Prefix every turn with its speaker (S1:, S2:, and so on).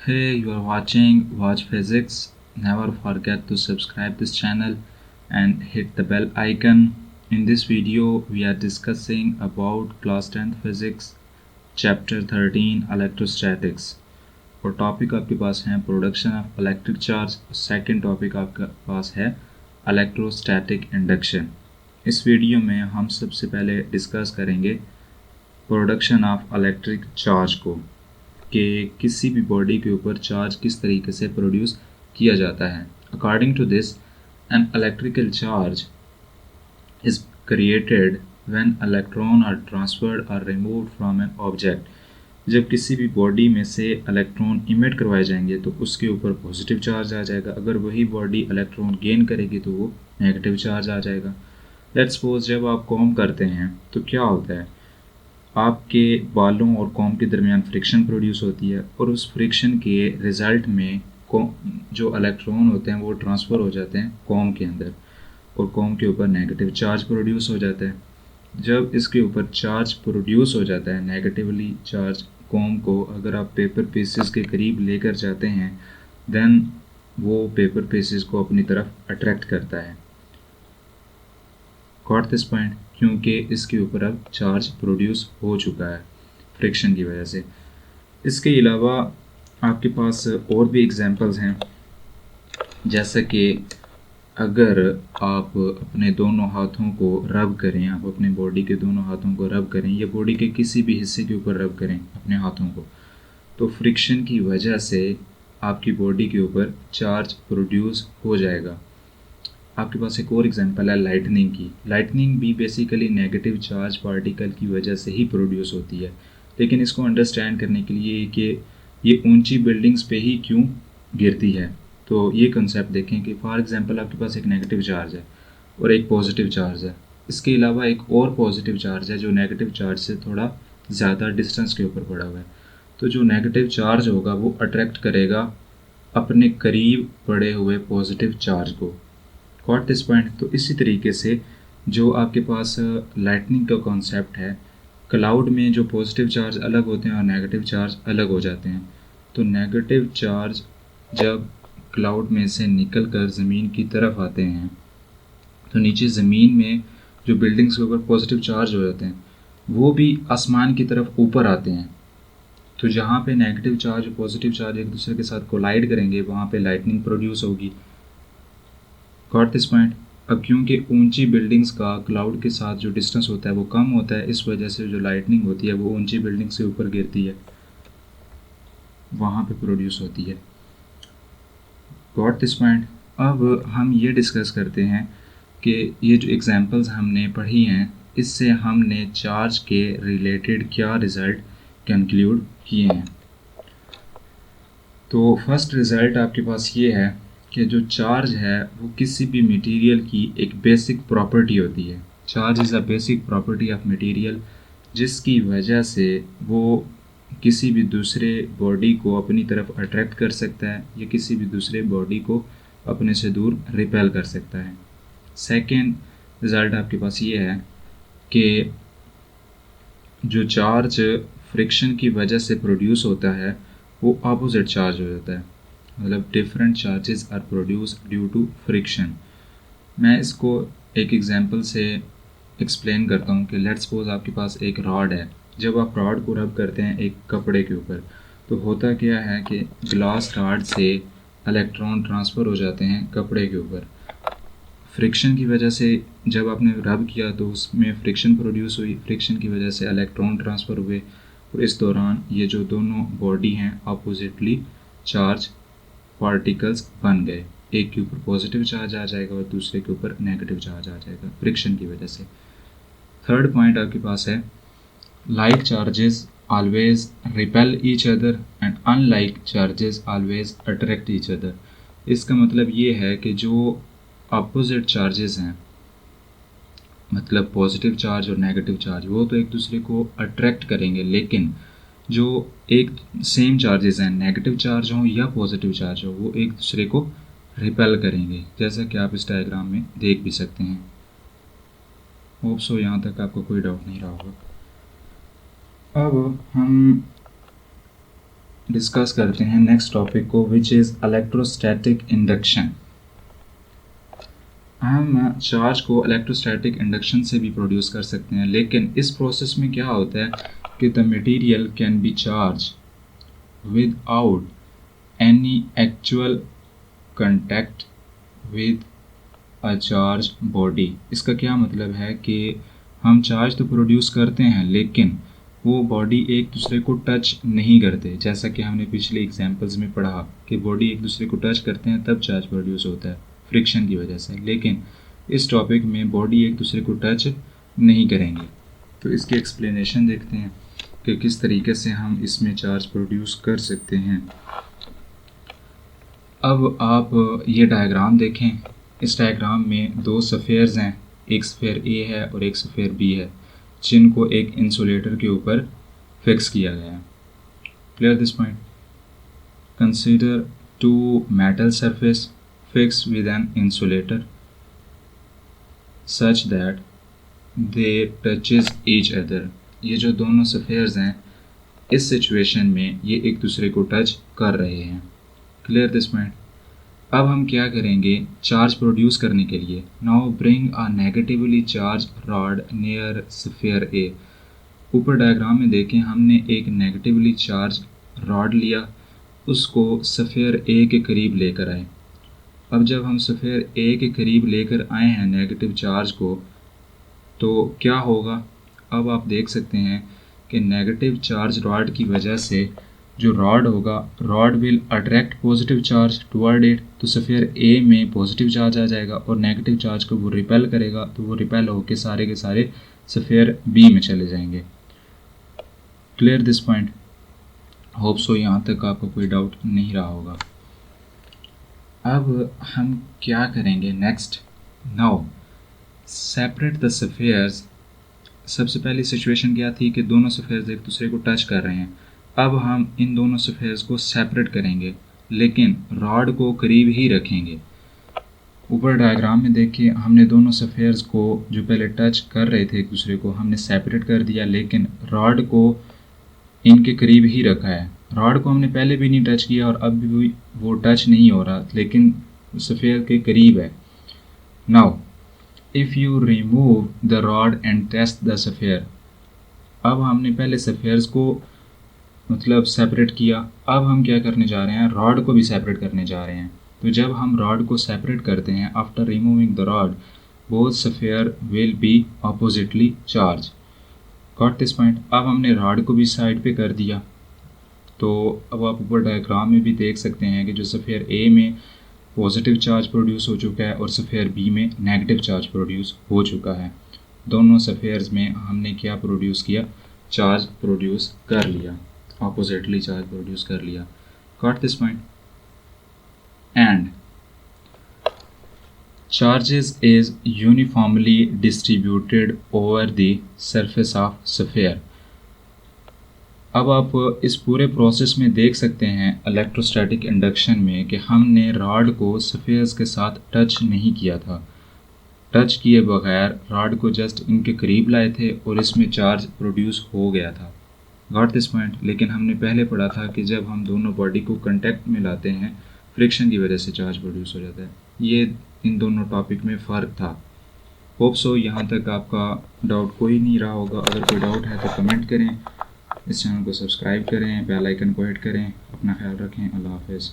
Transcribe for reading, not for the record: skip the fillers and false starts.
S1: Hey, you are watching Watch Physics. Never forget to subscribe this channel and hit the bell icon. In this video, we are discussing about class 10th physics chapter 13 electrostatics. और topic आपके पास है production of electric charge. Second topic आपके पास है electrostatic induction. इस video में हम सबसे पहले डिस्कस करेंगे प्रोडक्शन ऑफ इलेक्ट्रिक चार्ज को, कि किसी भी बॉडी के ऊपर चार्ज किस तरीके से प्रोड्यूस किया जाता है। According to this, an electrical charge is created when electron are transferred और रिमूव्ड फ्रॉम एन ऑब्जेक्ट। जब किसी भी बॉडी में से इलेक्ट्रॉन इमिट करवाए जाएंगे तो उसके ऊपर पॉजिटिव चार्ज आ जाएगा। अगर वही बॉडी इलेक्ट्रॉन गेन करेगी तो वो नेगेटिव चार्ज आ जाएगा। लेट्स सपोज जब आप कॉम करते हैं तो क्या होता है, आपके बालों और कॉम के दरमियान फ्रिक्शन प्रोड्यूस होती है और उस फ्रिक्शन के रिज़ल्ट में जो इलेक्ट्रॉन होते हैं वो ट्रांसफ़र हो जाते हैं कॉम के अंदर और कॉम के ऊपर नेगेटिव चार्ज प्रोड्यूस हो जाता है। जब इसके ऊपर चार्ज प्रोड्यूस हो जाता है नेगेटिवली चार्ज कॉम को, अगर आप पेपर पीसेस के करीब लेकर जाते हैं देन वो पेपर पीसेस को अपनी तरफ अट्रैक्ट करता है। Got this point? क्योंकि इसके ऊपर अब चार्ज प्रोड्यूस हो चुका है फ्रिक्शन की वजह से। इसके अलावा आपके पास और भी एग्जांपल्स हैं, जैसा कि अगर आप अपने दोनों हाथों को रब करें, आप अपने बॉडी के दोनों हाथों को रब करें या बॉडी के किसी भी हिस्से के ऊपर रब करें अपने हाथों को, तो फ्रिक्शन की वजह से आपकी बॉडी के ऊपर चार्ज प्रोड्यूस हो जाएगा। आपके पास एक और एग्जांपल है लाइटनिंग की। लाइटनिंग भी बेसिकली नेगेटिव चार्ज पार्टिकल की वजह से ही प्रोड्यूस होती है, लेकिन इसको अंडरस्टैंड करने के लिए कि ये ऊंची बिल्डिंग्स पे ही क्यों गिरती है, तो ये कंसेप्ट देखें कि फॉर एग्जांपल आपके पास एक नेगेटिव चार्ज है और एक पॉजिटिव चार्ज है। इसके अलावा एक और पॉजिटिव चार्ज है जो नेगेटिव चार्ज से थोड़ा ज़्यादा डिस्टेंस के ऊपर पड़ा हुआ है। तो जो नेगेटिव चार्ज होगा वो अट्रैक्ट करेगा अपने करीब पड़े हुए पॉजिटिव चार्ज को। Got this point? तो इसी तरीके से जो आपके पास लाइटनिंग का कॉन्सेप्ट है, क्लाउड में जो पॉजिटिव चार्ज अलग होते हैं और नेगेटिव चार्ज अलग हो जाते हैं। तो नेगेटिव चार्ज जब क्लाउड में से निकल कर ज़मीन की तरफ आते हैं तो नीचे ज़मीन में जो बिल्डिंग्स के ऊपर पॉजिटिव चार्ज हो जाते हैं वो भी आसमान की तरफ ऊपर आते हैं। तो जहाँ पे नेगेटिव चार्ज और पॉजिटिव चार्ज एक दूसरे के साथ कोलाइड करेंगे वहाँ पे लाइटनिंग प्रोड्यूस होगी। Got this point? अब क्योंकि ऊंची बिल्डिंग्स का क्लाउड के साथ जो डिस्टेंस होता है वो कम होता है, इस वजह से जो लाइटनिंग होती है वो ऊंची बिल्डिंग से ऊपर गिरती है, वहाँ पे प्रोड्यूस होती है। Got this point? अब हम ये डिस्कस करते हैं कि ये जो एग्जांपल्स हमने पढ़ी हैं इससे हमने चार्ज के रिलेटेड क्या रिज़ल्ट कंक्लूड किए हैं। तो फर्स्ट रिज़ल्ट आपके पास ये है कि जो चार्ज है वो किसी भी मटेरियल की एक बेसिक प्रॉपर्टी होती है। Charge is a basic property of material, जिसकी वजह से वो किसी भी दूसरे बॉडी को अपनी तरफ अट्रैक्ट कर सकता है या किसी भी दूसरे बॉडी को अपने से दूर रिपेल कर सकता है। सेकेंड रिज़ल्ट आपके पास ये है कि जो चार्ज फ्रिक्शन की वजह से प्रोड्यूस होता है वो अपोजिट चार्ज हो जाता है, मतलब different charges are produce due to friction. मैं इसको एक एग्जांपल से एक्सप्लेन करता हूँ कि लेट्स सपोज आपके पास एक रॉड है। जब आप रॉड को रब करते हैं एक कपड़े के ऊपर तो होता क्या है कि ग्लास रॉड से इलेक्ट्रॉन ट्रांसफ़र हो जाते हैं कपड़े के ऊपर। फ्रिक्शन की वजह से जब आपने रब किया तो उसमें फ्रिक्शन प्रोड्यूस हुई, फ्रिक्शन की वजह से इलेक्ट्रॉन ट्रांसफ़र हुए और इस दौरान ये जो दोनों बॉडी हैं अपोजिटली चार्ज पार्टिकल्स बन गए। एक के ऊपर पॉजिटिव चार्ज आ जाएगा और दूसरे के ऊपर नेगेटिव चार्ज आ जाएगा फ्रिक्शन की वजह से। थर्ड पॉइंट आपके पास है like charges always repel each other and unlike charges always attract each other. इसका मतलब ये है कि जो अपोजिट चार्जेस हैं, मतलब पॉजिटिव चार्ज और नेगेटिव चार्ज, वो तो एक दूसरे को अट्रैक्ट करेंगे, लेकिन जो एक सेम चार्जेस हैं, नेगेटिव चार्ज हो या पॉजिटिव चार्ज हो, वो एक दूसरे को रिपेल करेंगे, जैसा कि आप इस डायग्राम में देख भी सकते हैं। होप सो यहाँ तक आपको कोई डाउट नहीं रहा होगा। अब हम डिस्कस करते हैं नेक्स्ट टॉपिक को, विच इज़ इलेक्ट्रोस्टैटिक इंडक्शन। हम चार्ज को इलेक्ट्रोस्टैटिक इंडक्शन से भी प्रोड्यूस कर सकते हैं, लेकिन इस प्रोसेस में क्या होता है कि the material can be charge without any actual contact with a charge body. इसका क्या मतलब है कि हम चार्ज तो प्रोड्यूस करते हैं लेकिन वो बॉडी एक दूसरे को टच नहीं करते, जैसा कि हमने पिछले एग्जांपल्स में पढ़ा कि बॉडी एक दूसरे को टच करते हैं तब चार्ज प्रोड्यूस होता है फ्रिक्शन की वजह से। लेकिन इस टॉपिक में बॉडी एक दूसरे को टच नहीं करेंगे, तो इसकी एक्सप्लेनेशन देखते हैं कि किस तरीके से हम इसमें चार्ज प्रोड्यूस कर सकते हैं। अब आप ये डायग्राम देखें। इस डायग्राम में दो सफ़ेयर्स हैं, एक सफ़ेयर ए है और एक सफ़ेयर बी है, जिनको एक इंसुलेटर के ऊपर फिक्स किया गया है। Clear this point? Consider to metal surface fix with an insulator such that they touches each other. ये जो दोनों सफ़ेयर्स हैं इस सिचुएशन में ये एक दूसरे को टच कर रहे हैं। Clear this point? अब हम क्या करेंगे चार्ज प्रोड्यूस करने के लिए। Now bring a negatively charge rod near sphere A. ऊपर डायग्राम में देखें, हमने एक नेगेटिवली चार्ज रॉड लिया, उसको सफ़ेयर ए के करीब लेकर आए। अब जब हम सफ़ेयर ए के करीब लेकर आए हैं नेगेटिव चार्ज को, तो क्या होगा? अब आप देख सकते हैं कि नेगेटिव चार्ज रॉड की वजह से जो रॉड होगा, rod will attract positive charge toward it, तो सफ़ेयर ए में पॉजिटिव चार्ज आ जाएगा और नेगेटिव चार्ज को वो रिपेल करेगा, तो वो रिपेल होकर सारे के सारे सफ़ेयर बी में चले जाएंगे। Clear this point? Hope so यहाँ तक आपको कोई डाउट नहीं रहा होगा। अब हम क्या करेंगे next? Now separate the spheres. सबसे पहली सिचुएशन क्या थी कि दोनों सफ़ेयर्स एक दूसरे को टच कर रहे हैं। अब हम इन दोनों सफ़ेयर्स को सेपरेट करेंगे, लेकिन रॉड को करीब ही रखेंगे। ऊपर डायग्राम में देखिए, हमने दोनों सफ़ेयर्स को जो पहले टच कर रहे थे एक दूसरे को, हमने सेपरेट कर दिया, लेकिन रॉड को इनके करीब ही रखा है। रॉड को हमने पहले भी नहीं टच किया और अब भी वो टच नहीं हो रहा, लेकिन सफ़ेयर के करीब है। Now if you remove the rod and test the sphere. अब हमने पहले सफ़ेयर्स को मतलब सेपरेट किया, अब हम क्या करने जा रहे हैं, रॉड को भी सेपरेट करने जा रहे हैं। तो जब हम रॉड को सेपरेट करते हैं, after removing the rod both sphere will be oppositely charge. Got this point? अब हमने रॉड को भी साइड पे कर दिया, तो अब आप ऊपर डायग्राम में भी देख सकते हैं कि जो सफ़ेयर ए में पॉजिटिव चार्ज प्रोड्यूस हो चुका है और सफ़ेयर बी में नेगेटिव चार्ज प्रोड्यूस हो चुका है। दोनों सफ़ेयर्स में हमने क्या प्रोड्यूस किया? चार्ज प्रोड्यूस कर लिया, ऑपोजिटली चार्ज प्रोड्यूस कर लिया। Got this point? And charges is uniformly distributed over the surface of sphere। अब आप इस पूरे प्रोसेस में देख सकते हैं इलेक्ट्रोस्टैटिक इंडक्शन में कि हमने रॉड को सफ़ेयर्स के साथ टच नहीं किया था। टच किए बगैर रॉड को जस्ट इनके करीब लाए थे और इसमें चार्ज प्रोड्यूस हो गया था। Got this point? लेकिन हमने पहले पढ़ा था कि जब हम दोनों बॉडी को कांटेक्ट में लाते हैं फ्रिक्शन की वजह से चार्ज प्रोड्यूस हो जाता है। ये इन दोनों टॉपिक में फ़र्क था। होप सो यहाँ तक आपका डाउट कोई नहीं रहा होगा। अगर कोई डाउट है तो कमेंट करें, इस चैनल को सब्सक्राइब करें, बेल आइकन को हिट करें। अपना ख्याल रखें। अल्लाह हाफ़िज़।